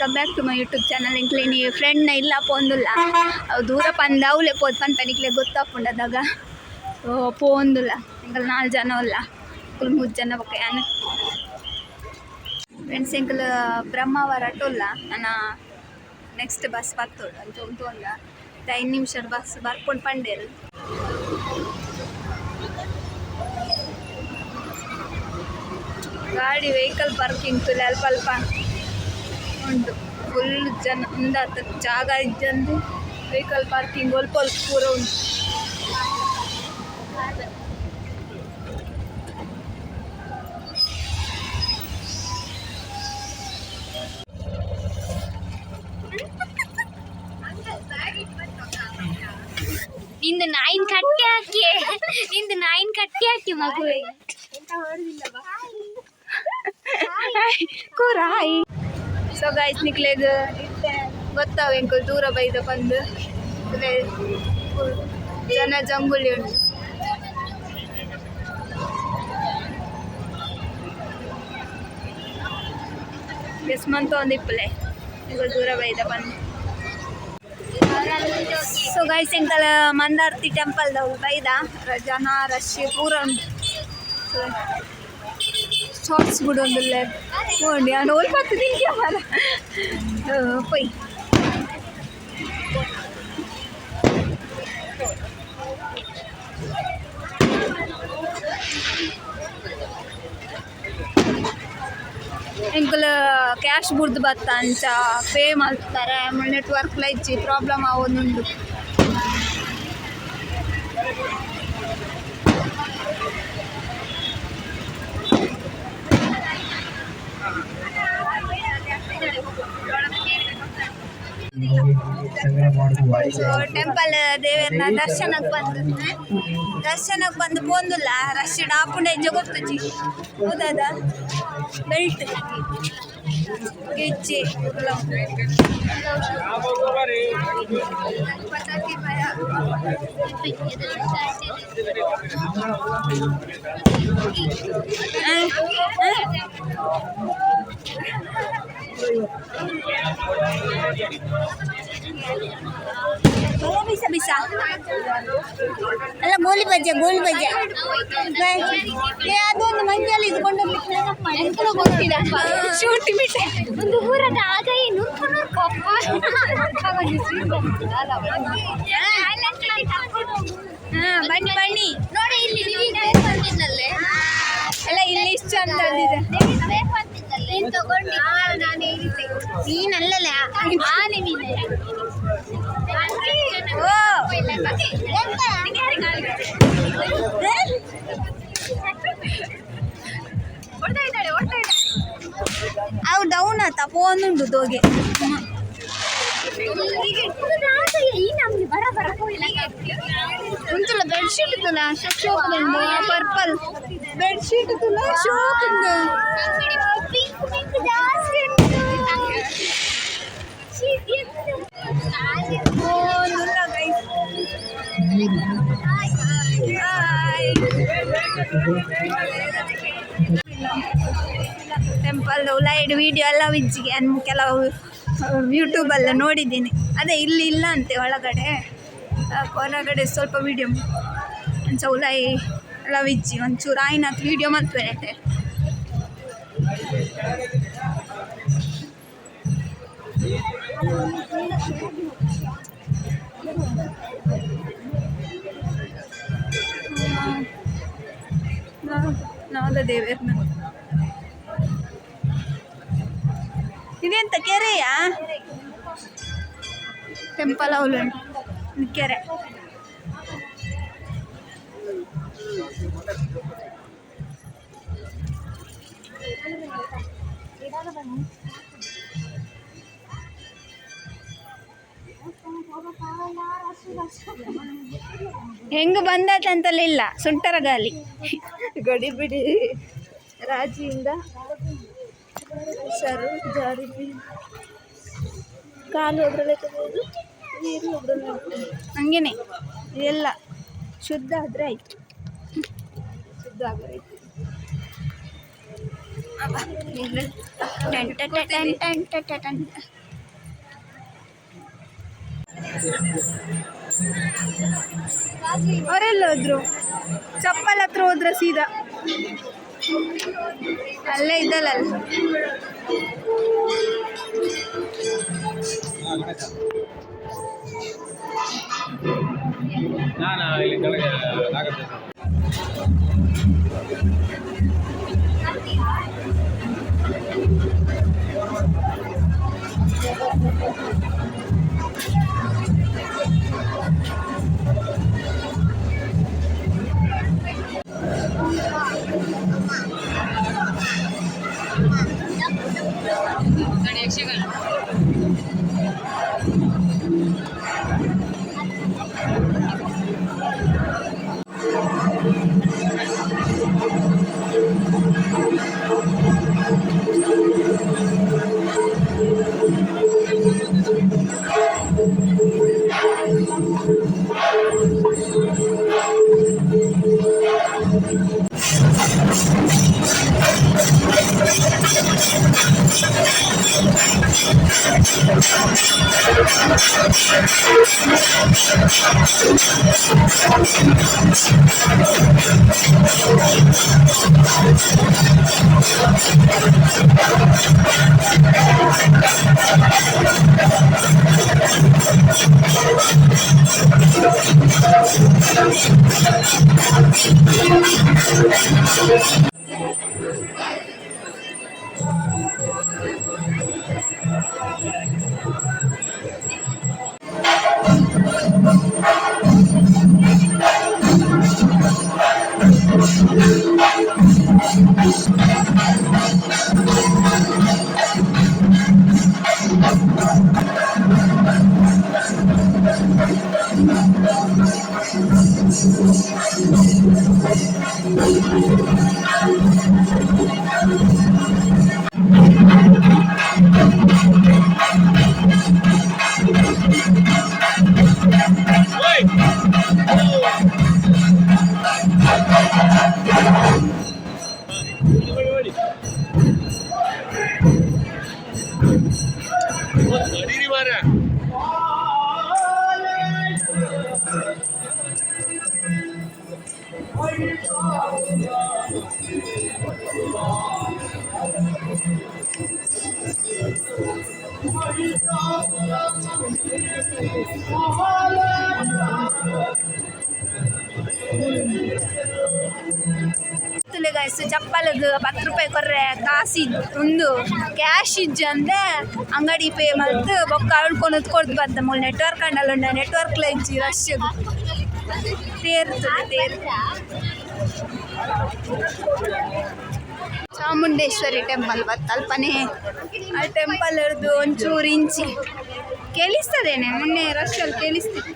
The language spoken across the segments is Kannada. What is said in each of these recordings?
Welcome back to my YouTube channel. ఇంట్లో నీ ఫ్రెండ్ ಇಲ್ಲ ಪೋಂದುಲ್ಲ ಅವು ದೂರ ಪಂದ ಅವಲೆ ಪೋದು ಪಂತನಿಕ್ಲೆ ಗೊತ್ತಾಪುಂಡದಾಗ ಪೋಂದುಲ್ಲ ಇಂಕಲ್ 4 ಜನ ಅಲ್ಲ ಇಂಕಲ್ 3 ಜನ ಬಕ್ಕಾನ ಫ್ರೆಂಡ್ಸ್. ಇಂಕಲ್ ಬ್ರಹ್ಮಾವರ ಅಟ್ಟೋಲ್ಲ ನನ್ನ ನೆಕ್ಸ್ಟ್ ಬಸ್ ಬರ್ತೋಡು ಅಂತ ಉಂಟೋಲ್ಲ 5 ನಿಮಿಷದ ಬಸ್ ಬರ್ಕೊಂಡು ಪಂಡೇರು. ಗಾಡಿ ವೆಹಿಕಲ್ ಪಾರ್ಕಿಂಗ್ ಅಲ್ಪ ಅಲ್ಪ ಉಂಟು. ಫುಲ್ ಜನ ಇಂದ ಜಾಗ ಇದ್ದಂದು ವೆಹಿಕಲ್ ಪಾರ್ಕಿಂಗ್ ಅಲ್ಪ ಅಲ್ಪ ಪೂರ ಉಂಟು. ನಿಂದು ನಾಯಿನ ಕಟ್ಟಿ ಹಾಕಿ ಮಗುವೆ ಕೂರಾಯಿ. ಸೊ ಗೈಸ್ ನಿಕ್ಲೆಗ್ ಗೊತ್ತಾವ ಇಂಕಲ್ ದೂರ ಬೈದ ಬಂದು ಜನ ಜಂಗುಳಿ ಉಂಟು. ಎಸ್ ಮಂತ್ ಒಂದು ಇಪ್ಪಲೆ ಇಂಕಲ್ ದೂರ ಬೈದ ಬಂದು. ಸೊ ಗೈಸ್ ಇಂಕಲ್ ಮಂದಾರ್ತಿ ಟೆಂಪಲ್ದವ್ರು ಬೈದ ಜನ ರಶ್ ಪೂರ ಉಂಟು. ಶಾರ್ಟ್ಸ್ ಬಿಡೊಂದಿಲ್ಲ ನೋಡಿ ನಾನು ಓಲ್ಪಾಗ್ತದೆ ಪೊಯ್ ಇಂಕಲ್ ಕ್ಯಾಶ್ ಬುಡ್ದು ಬತ್ತ ಅಂಚ ಪೇ ಮಾಡ್ತಾರೆ. ನೆಟ್ವರ್ಕ್ಲ ಇಚ್ಚಿ ಪ್ರಾಬ್ಲಮ್ ಆಗೋದುಂಟು. ಟೆಂಪಲ್ ದೇವರನ್ನ ದರ್ಶನಕ್ಕೆ ಬಂದು ಪೋಂದುಲ್ಲ ರಶ್ ಡಾಪುಂಡೆ ಗೊತ್ತುಜಿ ಹೌದಾದ ಬೆಲ್ಟ್ ಗೆಜ್ಜೆ ಪಟಾಕಿ ಭಯ bisa ಅಲ್ಲ ಗೋಲಿ ಬಜ್ಜೆ ಅದೊಂದು ಮಂಜಲ್ಲಿ ಇದ್ಕೊಂಡು ಶೂಟಿ ಬಿಟ್ಟೆ ಒಂದು ಊರದ ಆಗ ಏನು ಬನ್ನಿ ನೋಡಿ ಇಲ್ಲಿ ಅಲ್ಲ ಇಲ್ಲಿ ಇಷ್ಟು ಚಂದ ಅಂದಿದೆ ನೀನು ತಗೊಂಡು ನಾನು ಹೇಳಿದ್ದೆ ನೀನಲ್ಲಲ್ಲ ಅವು ಡೌನ್ ಆತ ಫೋನುಂಟು ದೋಗೆ ಉಂಟಲ್ಲ ಬೆಡ್ಶೀಟ್ ಇತ್ತಲ್ಲ ಶೋಕ್ ಉಂಟು ಪರ್ಪಲ್ ಬೆಡ್ಶೀಟ್ ಇತ್ತಲ್ಲ ಶೋಕ್ ಉಂಟು. ಟೆಂಪಲ್ ಲೈಟ್ ವಿಡಿಯೋ ಎಲ್ಲ ವಿಜ್ಜಿಗೆ ಕೆಲವು ಯೂಟ್ಯೂಬಲ್ಲ ನೋಡಿದ್ದೀನಿ. ಅದೇ ಇಲ್ಲಿ ಇಲ್ಲ ಅಂತೆ ಹೊರಗಡೆ ಸ್ವಲ್ಪ ವಿಡಿಯೋ ಚೌಲಾಯಿ ಎಲ್ಲ ವಿಜ್ಜಿ ಒಂಚೂರು ಆಯ್ನಾತ್ ವಿಡಿಯೋ ಮಾಡ್ತೇನೆ. ನಾದ ದೇವೇರ್ನ ಇದೆಂತ ಕೆರೆಯಾ ಟೆಂಪಲ್ ಅವಳು ಕೆರೆ. ಹೆಂಗ ಬಂದತಂತಲ್ಲ ಇಲ್ಲ ಸುಂಟರ ಗಾಲಿ ಗಡಿ ಬಿಡಿ ರಾಜಿಯಿಂದ ಸರು ಜಾರಿ ಕಾಲು ಒಬ್ರಲ್ಲೇ ತಗೋದು ನೀರು ಒಬ್ರಲ್ಲೇ ಹಂಗೇನೆ ಎಲ್ಲ ಶುದ್ಧ ಆದರೆ ಆಯ್ತು. ಶುದ್ಧ ಆಗೋಯ್ತು. ಟೆಂಟ ಅವರೆಲ್ಲ ಹೋದ್ರು ಚಪ್ಪಲ್ ಹತ್ರ ಹೋದ್ರ ಸೀದಾ ಅಲ್ಲೇ ಇದ್ದಲ್ಲ ಗೈಸ್ ಚಪ್ಪಲದು 10 ರೂಪಾಯಿ ಕೊರ್ರೆ ಕಾಸಿದ್ದು ಒಂದು ಕ್ಯಾಶ್ ಇಜ್ಜ ಅಂದ್ರೆ ಅಂಗಡಿ ಪೇ ಮತ್ತು ಬೊಕ್ಕ ಅಳ್ಕೊಂಡು ಹೊತ್ಕೊಡ್ದು ಬಂದ ಮೂಲ ನೆಟ್ವರ್ಕ್ ಅಂಡಲ್ಲ ಉಂಡ ನೆಟ್ವರ್ಕ್ಲ ಇಜ್ಜಿ ರಶ್ ತೇರ್ತದೆ ಚಾಮುಂಡೇಶ್ವರಿ ಟೆಂಪಲ್ ಬತ್ತಲ್ಪನೆ ಆ ಟೆಂಪಲ್ ಹಿಡಿದು ಒಂಚೂರು ಇಂಚಿ ಕೇಳಿಸ್ತದೇನೆ ಮೊನ್ನೆ ರಶಲ್ಲಿ ಕೇಳಿಸ್ತಿತ್ತು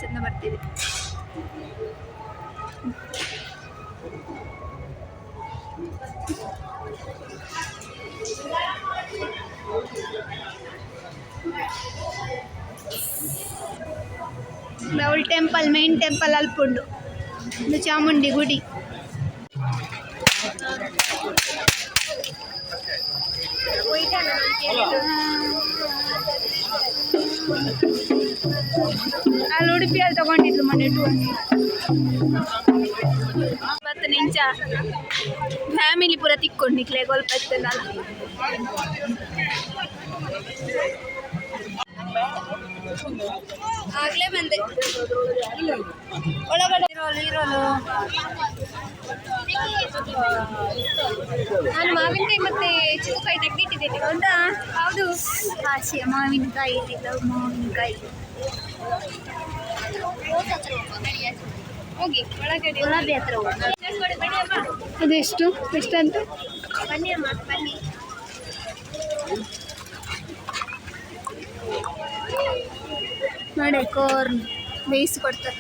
ಚಂದ ಬರ್ತಿದೆ ಅವಳು ಟೆಂಪಲ್ ಮೇನ್ ಟೆಂಪಲ್ ಅಲ್ಪುಂಡು ಇದು ಚಾಮುಂಡಿ ಗುಡಿ ಅಲ್ಲಿ ಉಡುಪಿಯಲ್ಲಿ ತಗೊಂಡಿದ್ಲು ಮೊನ್ನೆ 20 ನಿಮಿಷ ಫ್ಯಾಮಿಲಿ ಪೂರ ತಿಕ್ಕೊಂಡಿಕ್ಲೆ ಗೊಲ್ಪತ್ತಲ್ಲ ಆಗ್ಲೇ ಬಂದೆ ಒಳಗಡೆ ಇರೋಲು ನಾನು ಮಾವಿನಕಾಯಿ ಮತ್ತೆ ಚಿಕ್ಕಕಾಯಿ ತೆಗೆದಿಟ್ಟಿದ್ದೇನೆ ಹೌದಾ ಹೌದು ಹಾಸಿಯ ಮಾವಿನಕಾಯಿ ಇಟ್ಟಿದ್ದ ಮಾವಿನಕಾಯಿ ಹೋಗಿ ಒಳಗಡೆ ಗುಲಾಬಿ ಹತ್ರ ಅದೆಷ್ಟು ಎಷ್ಟಂತ ಬನ್ನಿ ಅಮ್ಮ ಬನ್ನಿ ನೋಡಿ ಕಾರ್ನ್ ಬೇಯಿಸಿ ಕೊಡ್ತಾರೆ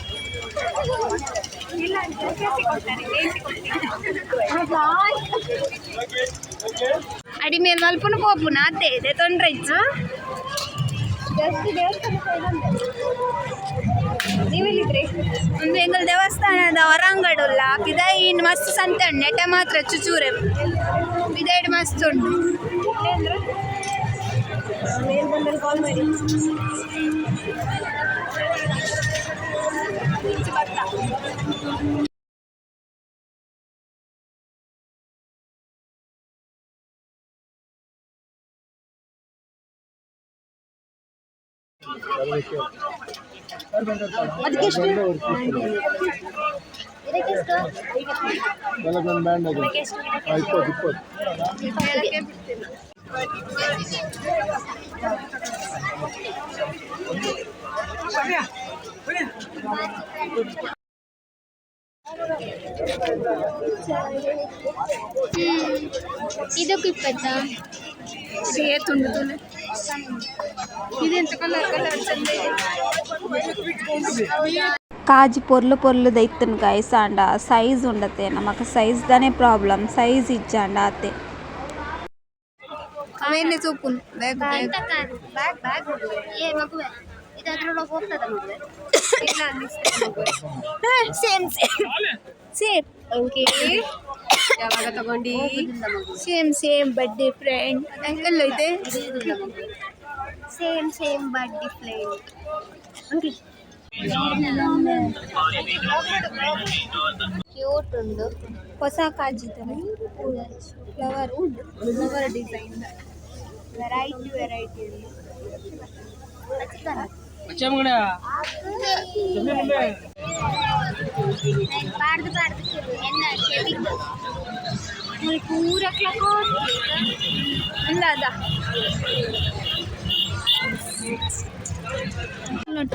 ಅಡಿ ಮೇಲೆ ಮಲ್ಪುನ ಪೋಪುನ ಅದೇ ಇದೆ ತೊಂದ್ರೆ ಇತ್ತು ನೀವೆಲ್ಲಿದ್ರಿ? ಒಂದು ಎಂಗಲ್ ದೇವಸ್ಥಾನದ ಹೊರಾಂಗಡುಲ್ಲ ಪಿದಾಯಿನ್ ಮಸ್ತ್ ಸಂತೆ ಉಂಡು ನೆಟೆ ಮಾತ್ರ ಚುಚೂರೆ ಪಿದಾಯಿಡ್ ಮಸ್ತ್ ಉಂಡು ಮೇಲ್ ಬಂದಲ್ಲಿ ಕಾಲ್ ಮಾಡಿ. ಅದಕ್ಕೆಷ್ಟು? ಇದಕ್ಕೆಷ್ಟು? ಇದಕ್ಕೂ 20. ತುಂಡು ತುಂಡು ಇದೆಂತ ಕಲರ್ ಕಲರ್ ಚಂದ కాజి పొర్లు పొర్లు దైతును గైస్ అండ సైజ్ ఉండతే నమకు సైజ్ దానే ప్రాబ్లం సైజ్ ఇచ్చాండ అతే అవన్నీ చూపును బ్యాగ్ బ్యాగ్ ಬ್ಯಾಗ್ ಬ್ಯಾಗ್ ಏ ಮಗುವೆ ಇದು ಅದ್ರೊಳಗೆ ಹೋಗ್ತದ ಮಗುವೆ ಇಲ್ಲ ಅನ್ನಿಸ್ತದೆ ಸೇಮ್ ಸೇಮ್ ಸೇಮ್ ಓಕೆ ಯಾವಾಗ ತಗೊಂಡಿ ಸೇಮ್ ಸೇಮ್ ಬಟ್ ಡಿಫ್ರೆಂಟ್ ಎಲ್ಲ ಇದೆ same same but different okay cute ಉಂಡು ಹೊಸ ಕಾಜಿದ್ದಾರೆ flower flower design variety variety ಪಾಡ್ದು ಪಾಡ್ದು ಎನ್ನ ಚೆವಿದ್ದು ಪೂರ ಕ್ಲಕ್ಕೋ ಇಲ್ಲ ಅದ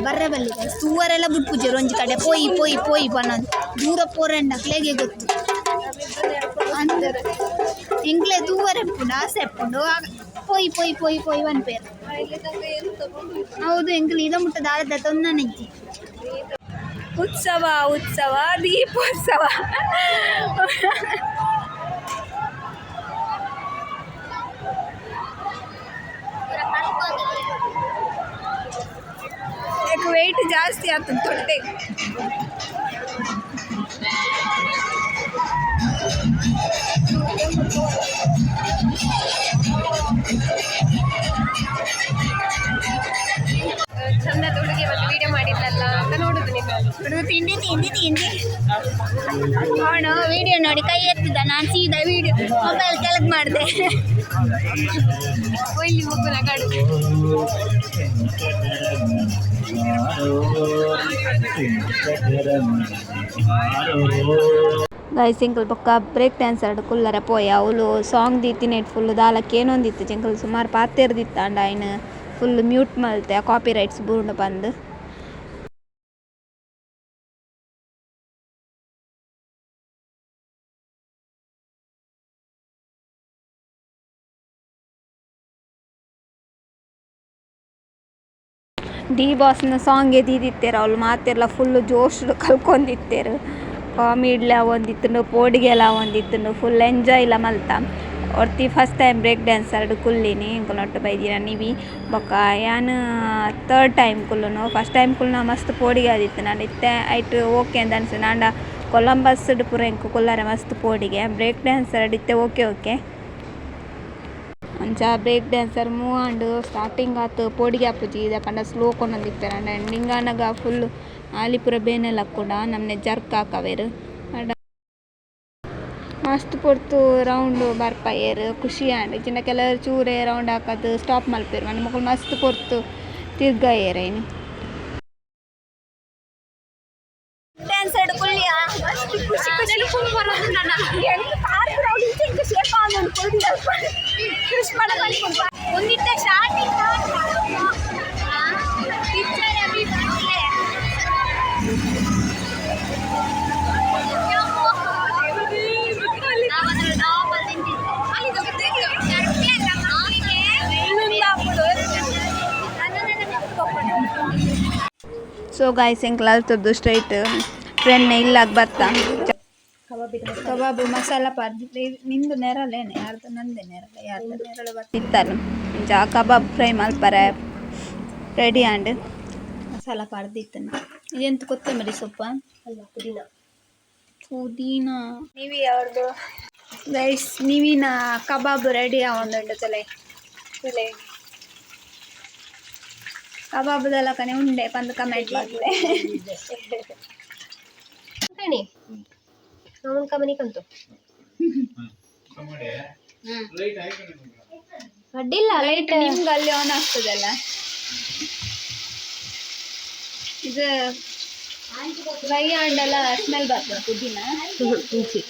ಬರ್ರೆ ಬಲ್ಲಿದೆ ತೂವರೆಲ್ಲ ಬಿಟ್ಟು ಪೂಜೆ ಒಂಜಿ ಕಡೆ ಪೋಯಿ ಪೋಯಿ ಪೋಯಿ ಬನ್ನೋದು ದೂರ ಪೋರಂಡ ಕ್ಲೇಗೆ ಗೊತ್ತು ಅಂತಾರೆ ಇಂಗ್ಲೇ ತೂವರೆ ಎಪ್ಪುಂಡು ಆಸೆ ಎಪ್ಪುಂಡು ಪೋಯಿ ಪೋಯಿ ಪೋಯಿ ಪೋಯಿ ಒನ್ ಪೇರು ಹೌದು ಎಂಕಲ್ ಇದ ಮುಟ್ಟ ದಾರದ ತೊಂದ ನೆಜ್ಜಿ ಉತ್ಸವ ಉತ್ಸವ ದೀಪೋತ್ಸವ ವೆಯ್ಟ್ ಜಾಸ್ತಿ ಆಗ್ತದೆ ತೊಟ್ಟೆ ಚಂದ ಹುಡುಗಿ ಒಂದು ವಿಡಿಯೋ ಮಾಡಿದ್ಲಲ್ಲ ಅಂತ ನೋಡುದು ನೀನು ತಿಂಡಿ ತಿಂಡಿ ತಿಂಡಿ ಅವನು ವಿಡಿಯೋ ನೋಡಿ ಕೈ ಎತ್ತಿದ್ದ ನಾನು ಸೀದಾ ವಿಡಿಯೋ ಮೊಬೈಲ್ ಕೆಳಗೆ ಮಾಡಿದೆ ಇಲ್ಲಿ ಮಗು ನಗಾಡು ಗೈಸ್ ಎಂಕಲ್ ಪಕ್ಕ ಬ್ರೇಕ್ ಡ್ಯಾನ್ಸರ್ ಕುಲ್ಲರೆ ಪೋಯ ಅವಳು ಸಾಂಗ್ ದೀತಿ ನೆಟ್ ಫುಲ್ ದಾಲಕ್ಕೆ ಏನೊಂದಿತ್ತು ಜಂಕಲ್ ಸುಮಾರು ಪಾತೆರ್ದಿತ್ತ ಅಂಡ ಆಯ್ನ ಫುಲ್ ಮ್ಯೂಟ್ ಮಲ್ತೆ ಕಾಪಿ ರೈಟ್ಸ್ ಬೂರ್ಣ ಬಂದು ಡಿ ಬಾಸ್ನ ಸಾಂಗ್ ಎದಿತ್ತೇರು ಅವಳು ಮಾತೆಲ್ಲ ಫುಲ್ಲು ಜೋಶ್ ಕಲ್ಕೊಂಡಿತ್ತೇರು ಕಾಮಿಡ್ಲ ಒಂದಿತ್ತು ಪೋಡಿಗೆಲ್ಲ ಒಂದಿತ್ತು ಫುಲ್ ಎಂಜಾಯ್ಲ ಮಲ್ತ ಒರ್ತಿ ಫಸ್ಟ್ ಟೈಮ್ ಬ್ರೇಕ್ ಡ್ಯಾನ್ಸರ್ ಕುಲ್ಲಿನಿ ಕುಲೊಟ್ಟು ಬೈದಿನ ನೀವಿ ಬೊಕ್ಕ ಯಾನ್ ಥರ್ಡ್ ಟೈಮ್ ಕುಲ್ಲುನು ಫಸ್ಟ್ ಟೈಮ್ ಕುಲ್ನ ಮಸ್ತ್ ಪೋಡಿಗೆ ಆದಿತ್ತು ನಾನು ಇತ್ತೆ ಐಟ್ ಓಕೆ ಅಂತ ಅನ್ಸು ನಾಂಡ ಕೊಲಂಬಸ್ ಪೂರ ಎಂಕು ಕುಲ್ಲರೆ ಮಸ್ತ್ ಪೋಡಿಗೆ ಬ್ರೇಕ್ ಡ್ಯಾನ್ಸರ್ ಇತ್ತೆ ಓಕೆ ಓಕೆ ಅಂಚ ಬ್ರೇಕ್ ಡ್ಯಾನ್ಸರ್ ಮೂವಾಂಡು ಸ್ಟಾರ್ಟಿಂಗ್ ಆತು ಪೋಡಿಗೆ ಆಪುಜಿ ಇದಕ್ಕಂಡ ಸ್ಲೋ ಕೊಂಡೊಂದಿಪ್ಪೇರ ಅಂಡ ಎಂಡಿಂಗಾನಾಗ ಫುಲ್ ಆಲಿಪುರ ಬೇನೆಲ್ಲ ಹಾಕೊಂಡ ನಮ್ಮನೆ ಜರ್ಕ್ ಹಾಕವೇರು ಮಸ್ತ್ ಪೊರ್ತು ರೌಂಡ್ ಬರ್ಪಯರು ಖುಷಿ ಆಂಡ್ ಚಿನ್ನ ಕೆಲವರು ಚೂರೆ ರೌಂಡ್ ಹಾಕೋದು ಸ್ಟಾಪ್ ಮಲ್ಪೇರು ಮನೆ ಮಕ್ಕಳು ಮಸ್ತ್ ಪೊರ್ತು ತಿರ್ಗಾಯೇರ ಏನು ಡ್ಯಾನ್ಸರ್ ಕುಲ್ಲಿಯ ಖುಷಿ ಖುಷಿ ಒಂದಿಟ್ಟ ಸ್ಟಾರ್ಟಿಂಗ್ ಪಿಕ್ಚರ್ ಅಭಿ ಬಂದ್ಲೆ ಸೊ ಗಾಯ್ಸ್ ಎಂಕ್ಲ ಅಲ್ತದ್ದು ಸ್ಟ್ರೈಟ್ ಫ್ರೆಂಡ್ ಇಲ್ಲಾಗ ಬರ್ತಾ ಕಬಾಬು ಮಸಾಲ ಪಾರ್ದು ನಿಂದು ನೆರಲೇನೆ ಯಾರ್ದು ನಂದೆ ನೆರಳೆ ಯಾರ್ದು ನೆರಳು ಬರ್ತಿತ್ತಲ್ಲ ಜಾ ಕಬಾಬ್ ಫ್ರೈ ಮಲ್ಪರೆ ರೆಡಿ ಆಂಡ್ ಮಸಾಲ ಪಡ್ದಿತ್ತನ ಇದೆಂತ ಕೊತ್ತಂಬರಿ ಸೊಪ್ಪ ಅಲ್ಲ ಪುದೀನ ಪುದೀನ ನೀವಿ ಅವ್ರದ್ದು ಗೈಸ್ ನೀವಿನ ಕಬಾಬ್ ರೆಡಿ ಆವೊಂದುಂಡು ತಲೆ ತಲೆ ಕಬಾಬ್ದೆಲ್ಲ ಕನೆ ಉಂಡೆ ಪಂದು ಕಮೆಂಟ್ ಮಾಡ್ಲೆ ಕಣಿ ಅವನ ಕಮನಿ ಕಂತು ಅಡ್ಡಿಲ್ಲ ಲೈಟ್ ನಿಮ್ಗೆ ಅಲ್ಲಿ ಆನ್ ಆಗ್ತದಲ್ಲ ಇದು ಫ್ರೈ ಆಂಡೆಲ್ಲ ಸ್ಮೆಲ್ ಬರ್ತದೆ ಪುದೀನ ಹುಂಚಿ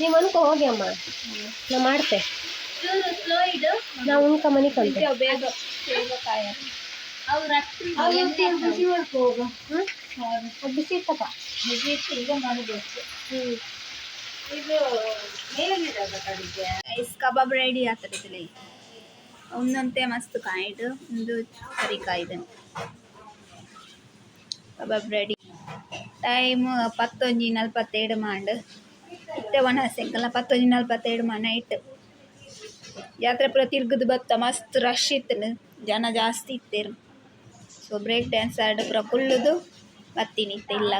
ನೀವು ಅನ್ಕೋ ಹೋಗಿ ಅಮ್ಮ ನಾ ಮಾಡ್ತೆ ನಾವು ಉಣ್ಕ ಮನೆ ಕಂತೆ ಬೇಗ ಬೇಗ ಕಾಯ ಬಿಸಿ ಮಾಡ್ಕೋ ಹೋಗು ಬಿಸಿ ಇತ್ತಪ್ಪ ಈಗ ಮಾಡಬೇಕು ಇದು ಐಸ್ ಕಬಾಬ್ ರೆಡಿ ಆಗ್ತದೆ ಒಂದಂತೆ ಮಸ್ತ್ ಕಾಯಿಡು ಒಂದು ಸರಿ ಕಾಯ್ದು ಕಬಾಬ್ ರೆಡಿ ಟೈಮ್ 11:42 ಮಾಂಡ್ ಇತ್ತೆ ಒಣಸೆಂಕಲ್ಲ 11:42 ಮಾ ನೈಟ್ ಯಾತ್ರೆ ಪೂರ ತಿರ್ಗದು ಬತ್ತ ಮಸ್ತ್ ರಶ್ ಇತ್ತು ಜನ ಜಾಸ್ತಿ ಇತ್ತೇರು ಸೊ ಬ್ರೇಕ್ ಡ್ಯಾನ್ಸ್ ಆಡ ಪೂರ ಕುಲ್ಲುದು ಬತ್ತೀನಿ ಇತ್ತೆ ಇಲ್ಲ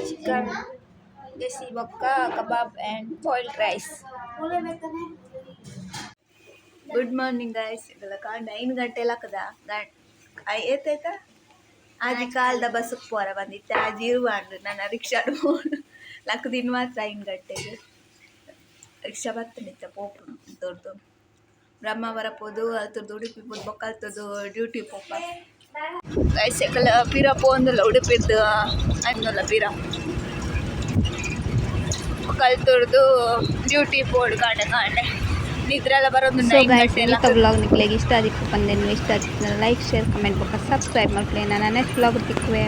ಚಿಕನ್ ದೇಸಿ ಬೊಕ್ಕ kebab and boiled rice good morning guys ಇದೆಲ್ಲ ಕಾಂಡ 9 ಗಂಟೆ ಲಕ್ಕದ ಏತಾಯ್ತಾ ಆಜಿ ಕಾಲ್ದ ಬಸ್ಸಕ್ಕೆ ಪೋರ ಬಂದಿತ್ತೆ ಆಜಿ ಇರುವಾಂಡು ನನ್ನ ರಿಕ್ಷಾಡು ಹೋಡು ಲಕ್ಕದಿನ ಮಾತ್ರ 5 ಗಂಟೆಗೆ ರಿಕ್ಷಾ ಬತ್ತನಿತ್ತ ಪೋಪು ದೊಡ್ಡದು ಬ್ರಹ್ಮಾವರ ಪೋದು ಅಲ್ತದ್ದು ಉಡುಪಿ ಪೋದು ಬೊಕ್ಕ ಅಲ್ತದ್ದು ಡ್ಯೂಟಿ ಪೋಪ ಗೈಸೆಕಲ ಪಿರ ಪೋಂದಲ್ಲ ಉಡುಪಿದ್ದು ಅನ್ನಲ್ಲ ಪಿರ ಕಲ್ತುರ್ದು ಡ್ಯೂಟಿ ಪೋಡು ಕಾಂಡೆ ಕಾಂಡೆ ನಿದ್ರೆಲ್ಲ ಬರೋದು ವ್ಲಾಗ್ ನಿಕ್ಲೆಗೆ ಇಷ್ಟ ಆದಿತ್ತು ಬಂದೇನು ಇಷ್ಟ ಆದಿತ್ತು ಲೈಕ್ ಶೇರ್ ಕಮೆಂಟ್ ಬೊಕ್ಕ ಸಬ್ಸ್ಕ್ರೈಬ್ ಮಾಡ್ಕೊಳ್ಳಿ ನಾನು ನೆಕ್ಸ್ಟ್ ವ್ಲಾಗ್ ತಿಕ್ಕುವೆ